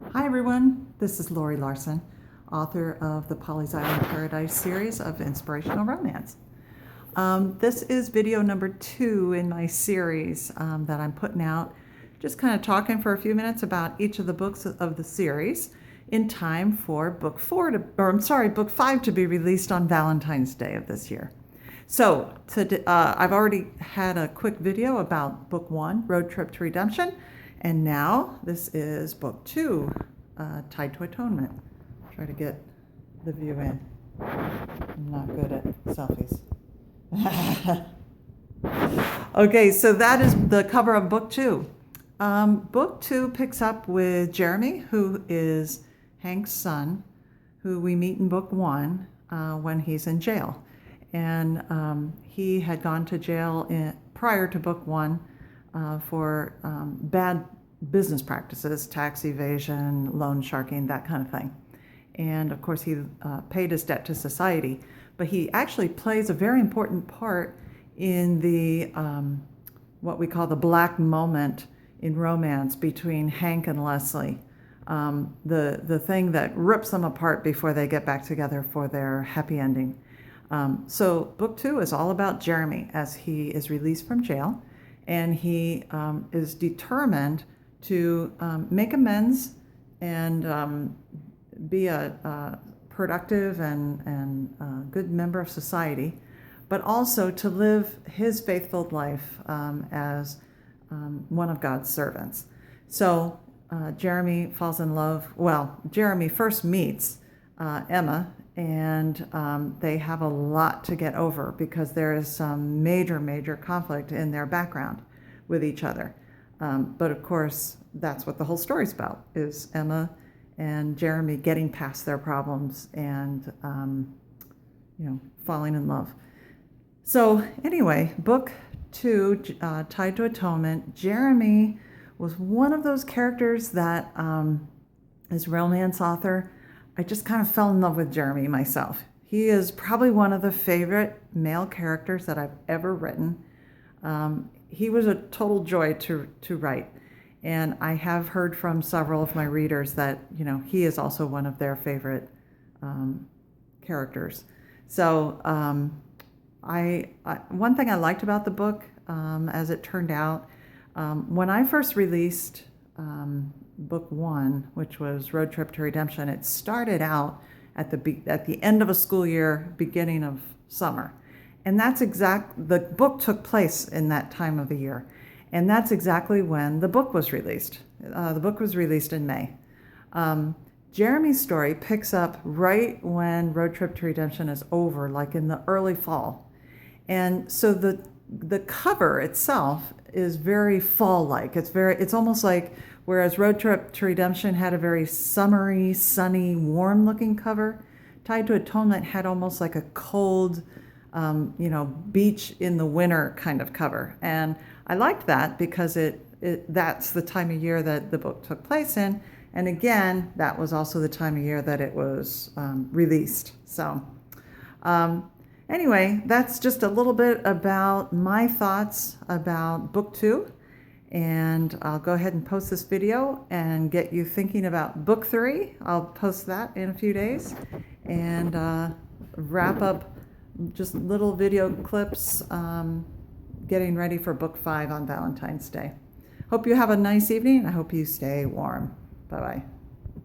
Hi everyone, this is Laurie Larson, author of the Pawleys Island Paradise series of inspirational romance. This is video number 2 in my series that I'm putting out, just kind of talking for a few minutes about each of the books of the series in time for book 5 to be released on Valentine's Day of this year. So I've already had a quick video about book 1, Road Trip to Redemption, and now this is book 2, Tied to Atonement. Try to get the view in. I'm not good at selfies. Okay, so that is the cover of book 2. Book 2 picks up with Jeremy, who is Hank's son, who we meet in book 1 when he's in jail. And he had gone to jail prior to book 1 for bad business practices, tax evasion, loan sharking, that kind of thing. And of course, he paid his debt to society. But he actually plays a very important part in the what we call the black moment in romance between Hank and Leslie. The thing that rips them apart before they get back together for their happy ending. So book 2 is all about Jeremy as he is released from jail, and he is determined to make amends and be a productive and good member of society, but also to live his faithful life as one of God's servants. So Jeremy falls in love. Well, Jeremy first meets Emma, and they have a lot to get over because there is some major conflict in their background with each other. But of course, that's what the whole story's about, is Emma and Jeremy getting past their problems and falling in love. So anyway, book 2, Tied to Atonement. Jeremy was one of those characters that, as romance author, I just kind of fell in love with Jeremy myself. He is probably one of the favorite male characters that I've ever written. He was a total joy to write. And I have heard from several of my readers that, he is also one of their favorite characters. So one thing I liked about the book, as it turned out, when I first released book 1, which was Road Trip to Redemption, it started out at the end of a school year, beginning of summer. And the book took place in that time of the year. And that's exactly when the book was released. The book was released in May. Jeremy's story picks up right when Road Trip to Redemption is over, like in the early fall. And so the cover itself is very fall-like. It's almost like, whereas Road Trip to Redemption had a very summery, sunny, warm-looking cover, Tied to Atonement had almost like a cold, beach in the winter kind of cover. And I liked that because that's the time of year that the book took place in. And again, that was also the time of year that it was released. So anyway, that's just a little bit about my thoughts about book 2. And I'll go ahead and post this video and get you thinking about book 3. I'll post that in a few days and wrap up just little video clips getting ready for book 5 on Valentine's Day. Hope you have a nice evening. I hope you stay warm. Bye-bye.